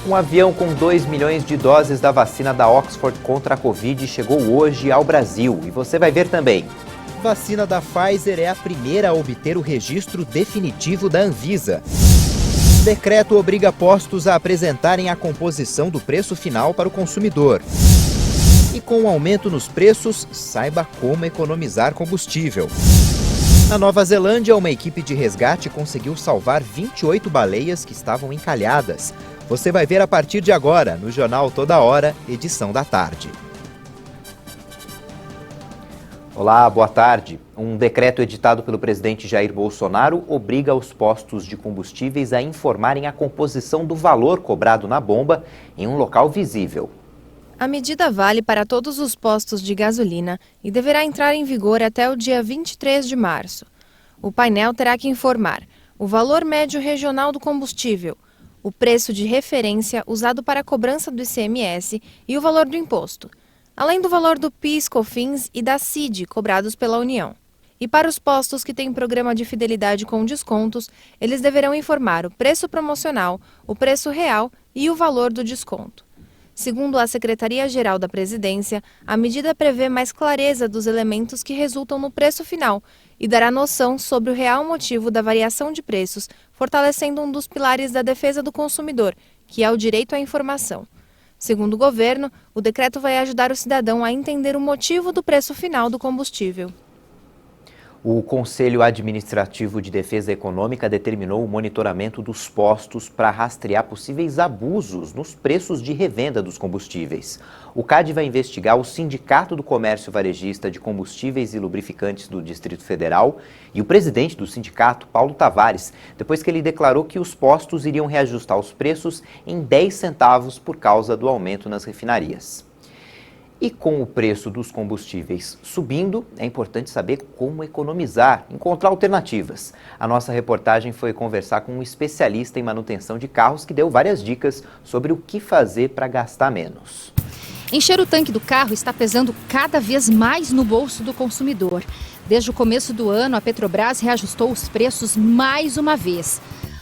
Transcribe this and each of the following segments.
Um avião com 2 milhões de doses da vacina da Oxford contra a Covid chegou hoje ao Brasil e você vai ver também. Vacina da Pfizer é a primeira a obter o registro definitivo da Anvisa. Decreto obriga postos a apresentarem a composição do preço final para o consumidor. E com o aumento nos preços, saiba como economizar combustível. Na Nova Zelândia, uma equipe de resgate conseguiu salvar 28 baleias que estavam encalhadas. Você vai ver a partir de agora, no Jornal Toda Hora, edição da tarde. Olá, boa tarde. Um decreto editado pelo presidente Jair Bolsonaro obriga os postos de combustíveis a informarem a composição do valor cobrado na bomba em um local visível. A medida vale para todos os postos de gasolina e deverá entrar em vigor até o dia 23 de março. O painel terá que informar o valor médio regional do combustível, o preço de referência usado para a cobrança do ICMS e o valor do imposto, além do valor do PIS/COFINS e da CID cobrados pela União. E para os postos que têm programa de fidelidade com descontos, eles deverão informar o preço promocional, o preço real e o valor do desconto. Segundo a Secretaria-Geral da Presidência, a medida prevê mais clareza dos elementos que resultam no preço final e dará noção sobre o real motivo da variação de preços, fortalecendo um dos pilares da defesa do consumidor, que é o direito à informação. Segundo o governo, o decreto vai ajudar o cidadão a entender o motivo do preço final do combustível. O Conselho Administrativo de Defesa Econômica determinou o monitoramento dos postos para rastrear possíveis abusos nos preços de revenda dos combustíveis. O CAD vai investigar o Sindicato do Comércio Varejista de Combustíveis e Lubrificantes do Distrito Federal e o presidente do sindicato, Paulo Tavares, depois que ele declarou que os postos iriam reajustar os preços em 10 centavos por causa do aumento nas refinarias. E com o preço dos combustíveis subindo, é importante saber como economizar, encontrar alternativas. A nossa reportagem foi conversar com um especialista em manutenção de carros que deu várias dicas sobre o que fazer para gastar menos. Encher o tanque do carro está pesando cada vez mais no bolso do consumidor. Desde o começo do ano, a Petrobras reajustou os preços mais uma vez.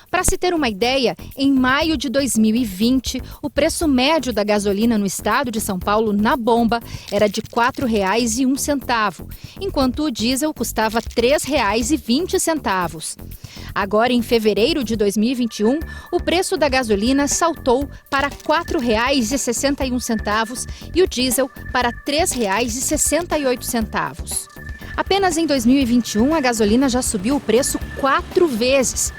Para se ter uma ideia, em maio de 2020, o preço médio da gasolina no estado de São Paulo, na bomba, era de R$ 4,01, enquanto o diesel custava R$ 3,20. Agora, em fevereiro de 2021, o preço da gasolina saltou para R$ 4,61 e o diesel para R$ 3,68. Apenas em 2021, a gasolina já subiu o preço 4 vezes.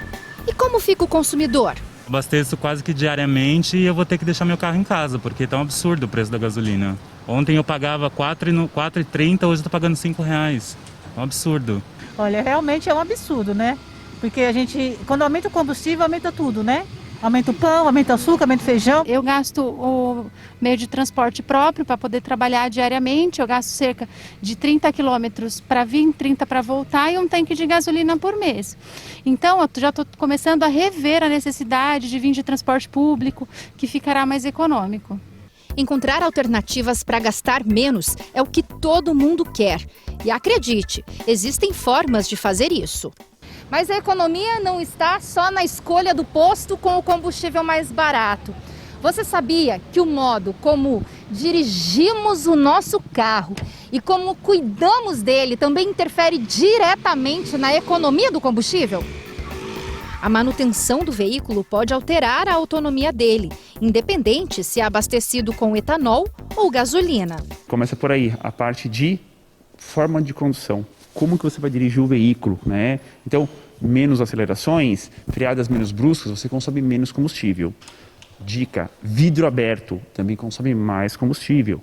E como fica o consumidor? Abasteço quase que diariamente e eu vou ter que deixar meu carro em casa, porque tá um absurdo o preço da gasolina. Ontem eu pagava R$ 4,30, hoje eu tô pagando R$ 5,00. É um absurdo. Olha, realmente é um absurdo, né? Porque a gente, quando aumenta o combustível, aumenta tudo, né? Aumenta o pão, aumenta o açúcar, aumenta o feijão. Eu gasto o meio de transporte próprio para poder trabalhar diariamente. Eu gasto cerca de 30 quilômetros para vir, 30 para voltar e um tanque de gasolina por mês. Então, eu já estou começando a rever a necessidade de vir de transporte público, que ficará mais econômico. Encontrar alternativas para gastar menos é o que todo mundo quer. E acredite, existem formas de fazer isso. Mas a economia não está só na escolha do posto com o combustível mais barato. Você sabia que o modo como dirigimos o nosso carro e como cuidamos dele também interfere diretamente na economia do combustível? A manutenção do veículo pode alterar a autonomia dele, independente se é abastecido com etanol ou gasolina. Começa por aí, a parte de forma de condução. Como que você vai dirigir o veículo, né? Então, menos acelerações, freadas menos bruscas, você consome menos combustível. Dica, vidro aberto também consome mais combustível.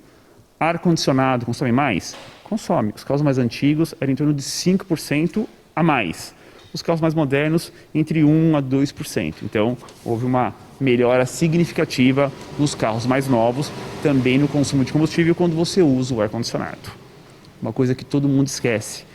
Ar-condicionado consome mais? Consome. Os carros mais antigos eram em torno de 5% a mais. Os carros mais modernos, entre 1% a 2%. Então, houve uma melhora significativa nos carros mais novos, também no consumo de combustível quando você usa o ar-condicionado. Uma coisa que todo mundo esquece.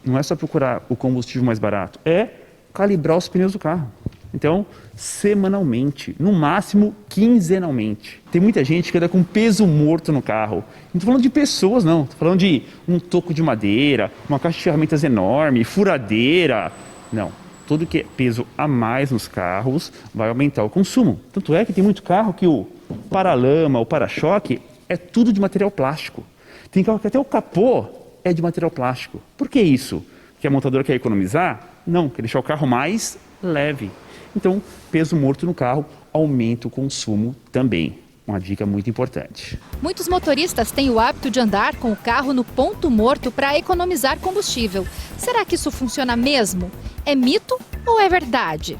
Não é só procurar o combustível mais barato, é calibrar os pneus do carro. Então, semanalmente, no máximo quinzenalmente. Tem muita gente que anda com peso morto no carro. Não estou falando de pessoas, não. Estou falando de um toco de madeira, uma caixa de ferramentas enorme, furadeira. Não. Tudo que é peso a mais nos carros vai aumentar o consumo. Tanto é que tem muito carro que o paralama, o para-choque é tudo de material plástico. Tem carro que até o capô é de material plástico. Por que isso? Porque a montadora quer economizar? Não, quer deixar o carro mais leve. Então, peso morto no carro aumenta o consumo também. Uma dica muito importante. Muitos motoristas têm o hábito de andar com o carro no ponto morto para economizar combustível. Será que isso funciona mesmo? É mito ou é verdade?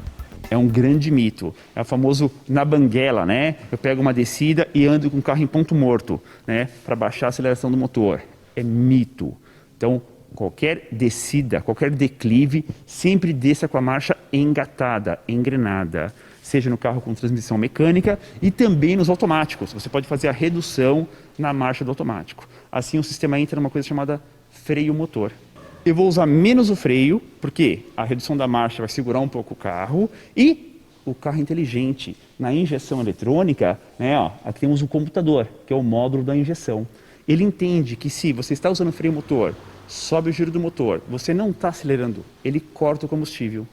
É um grande mito. É o famoso na banguela, né? Eu pego uma descida e ando com o carro em ponto morto, né? Para baixar a aceleração do motor. É mito. Então, qualquer descida, qualquer declive, sempre desça com a marcha engatada, engrenada. Seja no carro com transmissão mecânica e também nos automáticos. Você pode fazer a redução na marcha do automático. Assim o sistema entra numa coisa chamada freio motor. Eu vou usar menos o freio, porque a redução da marcha vai segurar um pouco o carro e o carro inteligente, na injeção eletrônica, né, aqui temos um computador, que é o módulo da injeção. Ele entende que se você está usando o freio motor, sobe o giro do motor, você não está acelerando, ele corta o combustível.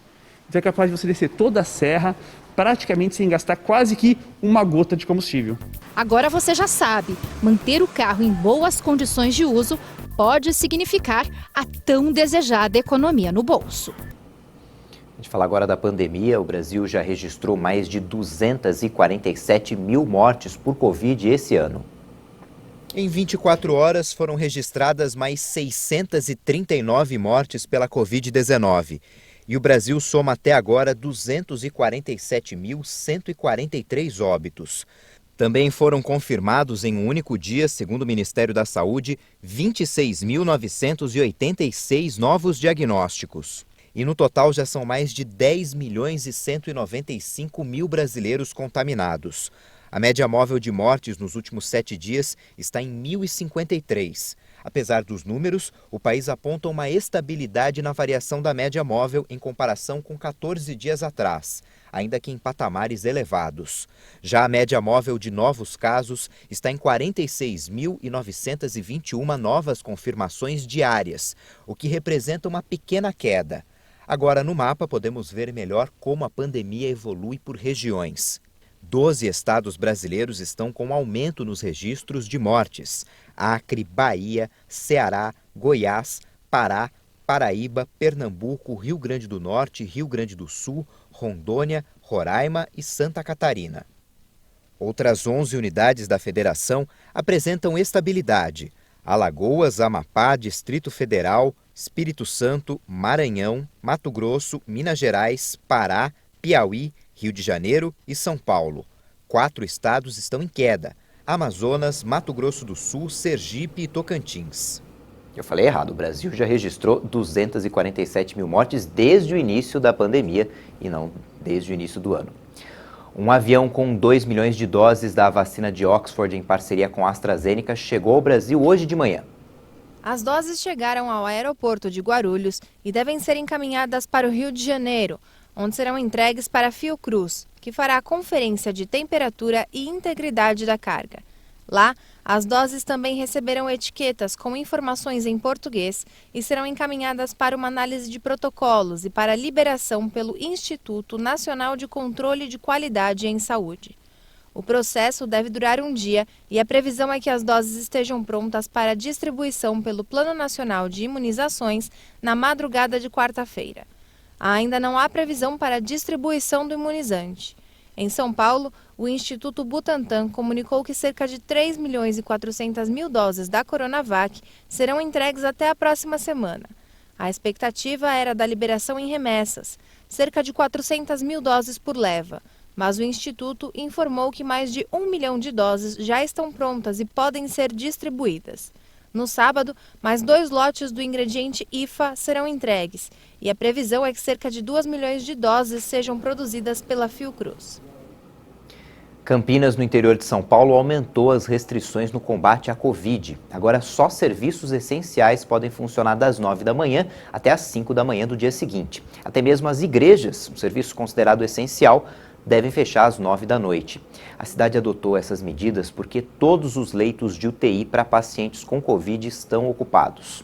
Então é capaz de você descer toda a serra praticamente sem gastar quase que uma gota de combustível. Agora você já sabe, manter o carro em boas condições de uso pode significar a tão desejada economia no bolso. A gente fala agora da pandemia. O Brasil já registrou mais de 247 mil mortes por Covid esse ano. Em 24 horas foram registradas mais 639 mortes pela Covid-19. E o Brasil soma até agora 247.143 óbitos. Também foram confirmados em um único dia, segundo o Ministério da Saúde, 26.986 novos diagnósticos. E no total já são mais de 10.195.000 brasileiros contaminados. A média móvel de mortes nos últimos 7 dias está em 1.053. Apesar dos números, o país aponta uma estabilidade na variação da média móvel em comparação com 14 dias atrás, ainda que em patamares elevados. Já a média móvel de novos casos está em 46.921 novas confirmações diárias, o que representa uma pequena queda. Agora, no mapa, podemos ver melhor como a pandemia evolui por regiões. 12 estados brasileiros estão com aumento nos registros de mortes: Acre, Bahia, Ceará, Goiás, Pará, Paraíba, Pernambuco, Rio Grande do Norte, Rio Grande do Sul, Rondônia, Roraima e Santa Catarina. Outras 11 unidades da federação apresentam estabilidade: Alagoas, Amapá, Distrito Federal, Espírito Santo, Maranhão, Mato Grosso, Minas Gerais, Pará, Piauí, Rio de Janeiro e São Paulo. 4 estados estão em queda: Amazonas, Mato Grosso do Sul, Sergipe e Tocantins. Eu falei errado, o Brasil já registrou 247 mil mortes desde o início da pandemia e não desde o início do ano. Um avião com 2 milhões de doses da vacina de Oxford em parceria com a AstraZeneca chegou ao Brasil hoje de manhã. As doses chegaram ao aeroporto de Guarulhos e devem ser encaminhadas para o Rio de Janeiro, onde serão entregues para a Fiocruz, que fará a conferência de temperatura e integridade da carga. Lá, as doses também receberão etiquetas com informações em português e serão encaminhadas para uma análise de protocolos e para liberação pelo Instituto Nacional de Controle de Qualidade em Saúde. O processo deve durar um dia e a previsão é que as doses estejam prontas para distribuição pelo Plano Nacional de Imunizações na madrugada de quarta-feira. Ainda não há previsão para a distribuição do imunizante. Em São Paulo, o Instituto Butantan comunicou que cerca de 3.400.000 doses da Coronavac serão entregues até a próxima semana. A expectativa era da liberação em remessas, cerca de 400.000 doses por leva, mas o Instituto informou que mais de 1 milhão de doses já estão prontas e podem ser distribuídas. No sábado, mais 2 lotes do ingrediente IFA serão entregues e a previsão é que cerca de 2 milhões de doses sejam produzidas pela Fiocruz. Campinas, no interior de São Paulo, aumentou as restrições no combate à Covid. Agora, só serviços essenciais podem funcionar das 9 da manhã até as 5 da manhã do dia seguinte. Até mesmo as igrejas, um serviço considerado essencial, devem fechar às 9 da noite. A cidade adotou essas medidas porque todos os leitos de UTI para pacientes com Covid estão ocupados.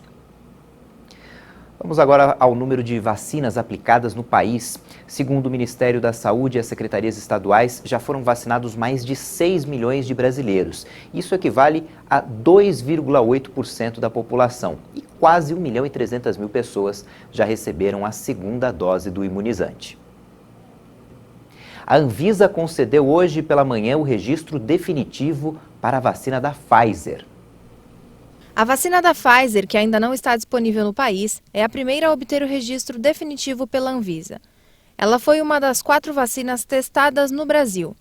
Vamos agora ao número de vacinas aplicadas no país. Segundo o Ministério da Saúde e as secretarias estaduais, já foram vacinados mais de 6 milhões de brasileiros. Isso equivale a 2,8% da população. E quase 1.300.000 pessoas já receberam a segunda dose do imunizante. A Anvisa concedeu hoje pela manhã o registro definitivo para a vacina da Pfizer. A vacina da Pfizer, que ainda não está disponível no país, é a primeira a obter o registro definitivo pela Anvisa. Ela foi uma das 4 vacinas testadas no Brasil.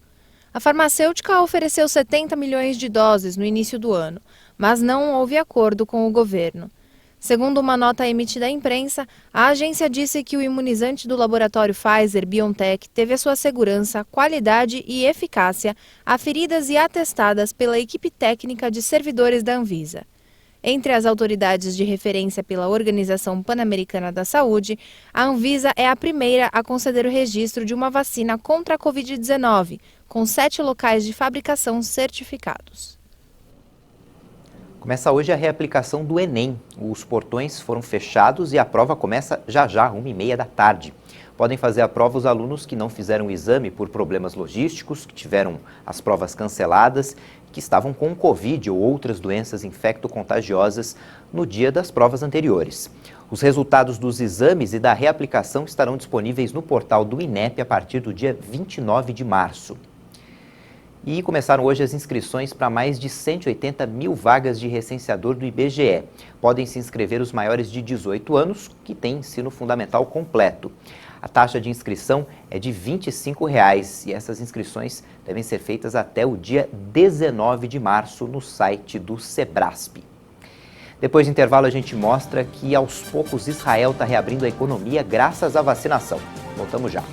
A farmacêutica ofereceu 70 milhões de doses no início do ano, mas não houve acordo com o governo. Segundo uma nota emitida à imprensa, a agência disse que o imunizante do laboratório Pfizer-BioNTech teve a sua segurança, qualidade e eficácia aferidas e atestadas pela equipe técnica de servidores da Anvisa. Entre as autoridades de referência pela Organização Pan-Americana da Saúde, a Anvisa é a primeira a conceder o registro de uma vacina contra a Covid-19, com 7 locais de fabricação certificados. Começa hoje a reaplicação do Enem. Os portões foram fechados e a prova começa já, 1h30 da tarde. Podem fazer a prova os alunos que não fizeram o exame por problemas logísticos, que tiveram as provas canceladas, que estavam com Covid ou outras doenças infecto-contagiosas no dia das provas anteriores. Os resultados dos exames e da reaplicação estarão disponíveis no portal do INEP a partir do dia 29 de março. E começaram hoje as inscrições para mais de 180 mil vagas de recenseador do IBGE. Podem se inscrever os maiores de 18 anos, que têm ensino fundamental completo. A taxa de inscrição é de R$ 25,00 e essas inscrições devem ser feitas até o dia 19 de março no site do Sebrasp. Depois do intervalo, a gente mostra que aos poucos Israel está reabrindo a economia graças à vacinação. Voltamos já.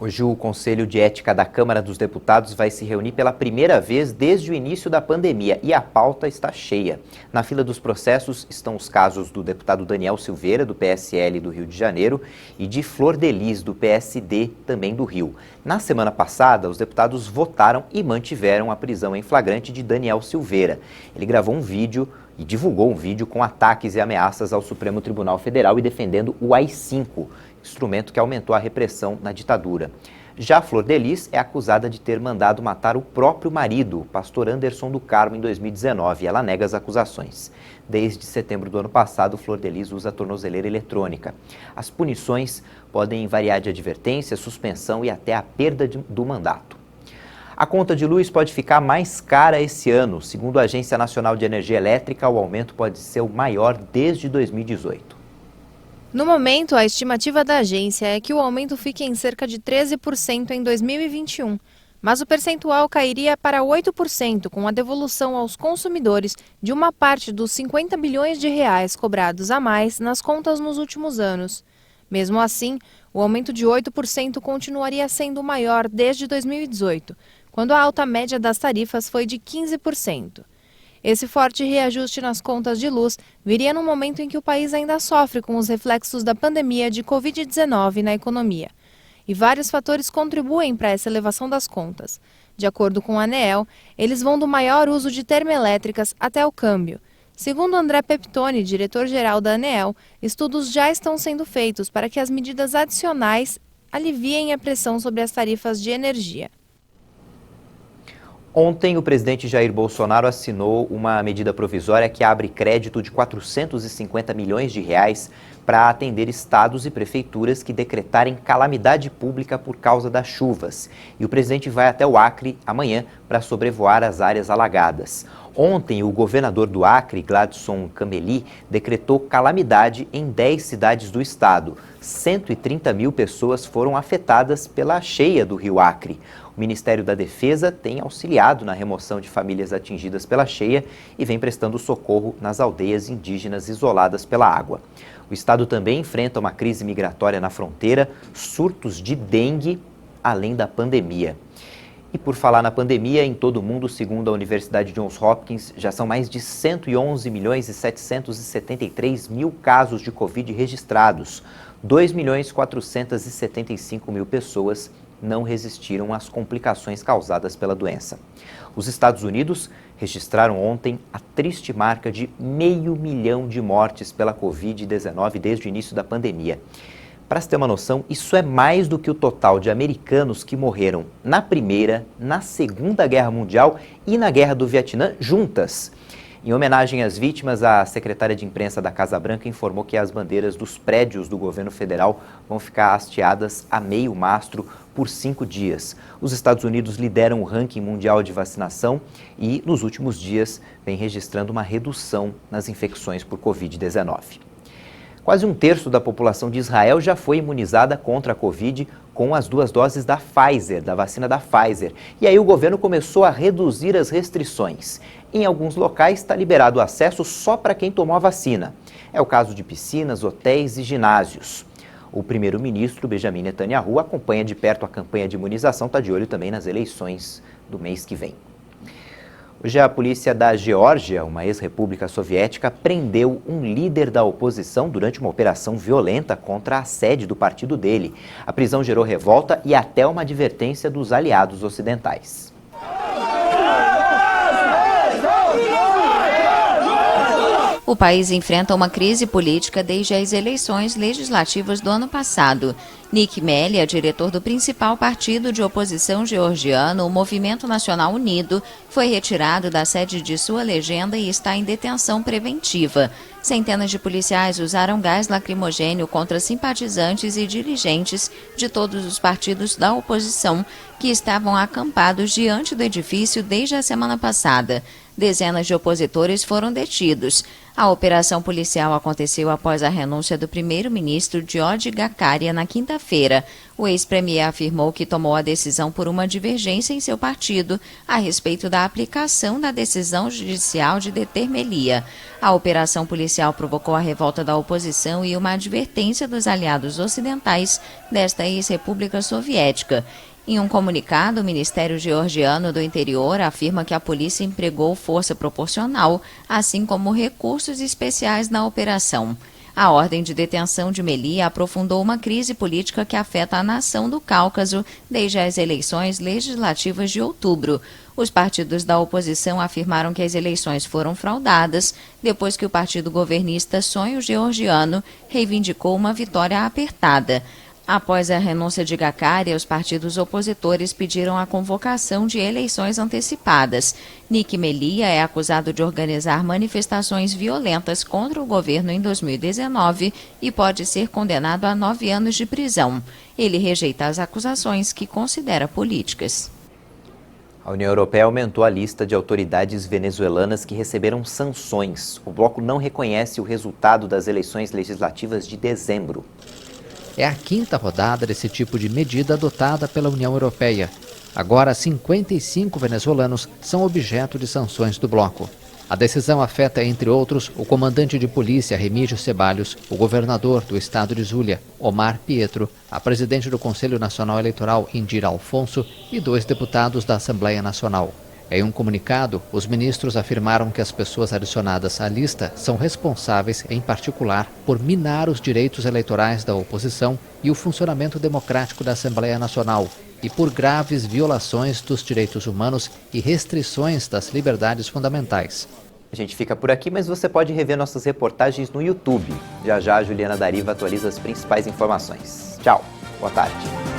Hoje o Conselho de Ética da Câmara dos Deputados vai se reunir pela primeira vez desde o início da pandemia e a pauta está cheia. Na fila dos processos estão os casos do deputado Daniel Silveira, do PSL do Rio de Janeiro, e de Flor Delis, do PSD, também do Rio. Na semana passada, os deputados votaram e mantiveram a prisão em flagrante de Daniel Silveira. Ele gravou um vídeo e divulgou um vídeo com ataques e ameaças ao Supremo Tribunal Federal e defendendo o AI-5, instrumento que aumentou a repressão na ditadura. Já Flor Delis é acusada de ter mandado matar o próprio marido, o pastor Anderson do Carmo, em 2019, e ela nega as acusações. Desde setembro do ano passado, Flor Delis usa a tornozeleira eletrônica. As punições podem variar de advertência, suspensão e até a perda do mandato. A conta de luz pode ficar mais cara esse ano. Segundo a Agência Nacional de Energia Elétrica, o aumento pode ser o maior desde 2018. No momento, a estimativa da agência é que o aumento fique em cerca de 13% em 2021, mas o percentual cairia para 8% com a devolução aos consumidores de uma parte dos 50 bilhões de reais cobrados a mais nas contas nos últimos anos. Mesmo assim, o aumento de 8% continuaria sendo o maior desde 2018, quando a alta média das tarifas foi de 15%. Esse forte reajuste nas contas de luz viria no momento em que o país ainda sofre com os reflexos da pandemia de Covid-19 na economia. E vários fatores contribuem para essa elevação das contas. De acordo com a ANEEL, eles vão do maior uso de termoelétricas até o câmbio. Segundo André Peptoni, diretor-geral da ANEEL, estudos já estão sendo feitos para que as medidas adicionais aliviem a pressão sobre as tarifas de energia. Ontem, o presidente Jair Bolsonaro assinou uma medida provisória que abre crédito de 450 milhões de reais para atender estados e prefeituras que decretarem calamidade pública por causa das chuvas. E o presidente vai até o Acre amanhã para sobrevoar as áreas alagadas. Ontem, o governador do Acre, Gladson Cameli, decretou calamidade em 10 cidades do estado. 130 mil pessoas foram afetadas pela cheia do rio Acre. O Ministério da Defesa tem auxiliado na remoção de famílias atingidas pela cheia e vem prestando socorro nas aldeias indígenas isoladas pela água. O estado também enfrenta uma crise migratória na fronteira, surtos de dengue, além da pandemia. E por falar na pandemia, em todo o mundo, segundo a Universidade Johns Hopkins, já são mais de 111.773.000 casos de Covid registrados. 2.475.000 pessoas não resistiram às complicações causadas pela doença. Os Estados Unidos registraram ontem a triste marca de 500 mil de mortes pela Covid-19 desde o início da pandemia. Para se ter uma noção, isso é mais do que o total de americanos que morreram na Primeira, na Segunda Guerra Mundial e na Guerra do Vietnã juntas. Em homenagem às vítimas, a secretária de imprensa da Casa Branca informou que as bandeiras dos prédios do governo federal vão ficar hasteadas a meio mastro por 5 dias. Os Estados Unidos lideram o ranking mundial de vacinação e, nos últimos dias, vem registrando uma redução nas infecções por Covid-19. Quase um terço da população de Israel já foi imunizada contra a Covid com as 2 doses da Pfizer, da vacina da Pfizer. E aí o governo começou a reduzir as restrições. Em alguns locais está liberado o acesso só para quem tomou a vacina. É o caso de piscinas, hotéis e ginásios. O primeiro-ministro Benjamin Netanyahu acompanha de perto a campanha de imunização, está de olho também nas eleições do mês que vem. Hoje a polícia da Geórgia, uma ex-república soviética, prendeu um líder da oposição durante uma operação violenta contra a sede do partido dele. A prisão gerou revolta e até uma advertência dos aliados ocidentais. O país enfrenta uma crise política desde as eleições legislativas do ano passado. Nick Melia, diretor do principal partido de oposição georgiano, o Movimento Nacional Unido, foi retirado da sede de sua legenda e está em detenção preventiva. Centenas de policiais usaram gás lacrimogênio contra simpatizantes e dirigentes de todos os partidos da oposição que estavam acampados diante do edifício desde a semana passada. Dezenas de opositores foram detidos. A operação policial aconteceu após a renúncia do primeiro-ministro George Gakaria na quinta-feira. O ex-premier afirmou que tomou a decisão por uma divergência em seu partido a respeito da aplicação da decisão judicial de deter Melia. A operação policial provocou a revolta da oposição e uma advertência dos aliados ocidentais desta ex-república soviética. Em um comunicado, o Ministério Georgiano do Interior afirma que a polícia empregou força proporcional, assim como recursos especiais na operação. A ordem de detenção de Melia aprofundou uma crise política que afeta a nação do Cáucaso desde as eleições legislativas de outubro. Os partidos da oposição afirmaram que as eleições foram fraudadas depois que o partido governista Sonho Georgiano reivindicou uma vitória apertada. Após a renúncia de Gakaria, os partidos opositores pediram a convocação de eleições antecipadas. Nick Melia é acusado de organizar manifestações violentas contra o governo em 2019 e pode ser condenado a 9 anos de prisão. Ele rejeita as acusações que considera políticas. A União Europeia aumentou a lista de autoridades venezuelanas que receberam sanções. O bloco não reconhece o resultado das eleições legislativas de dezembro. É a 5ª rodada desse tipo de medida adotada pela União Europeia. Agora, 55 venezuelanos são objeto de sanções do bloco. A decisão afeta, entre outros, o comandante de polícia Remígio Ceballos, o governador do estado de Zulia, Omar Pietro, a presidente do Conselho Nacional Eleitoral, Indira Alfonso, e 2 deputados da Assembleia Nacional. Em um comunicado, os ministros afirmaram que as pessoas adicionadas à lista são responsáveis, em particular, por minar os direitos eleitorais da oposição e o funcionamento democrático da Assembleia Nacional e por graves violações dos direitos humanos e restrições das liberdades fundamentais. A gente fica por aqui, mas você pode rever nossas reportagens no YouTube. Já já a Juliana Dariva atualiza as principais informações. Tchau, boa tarde.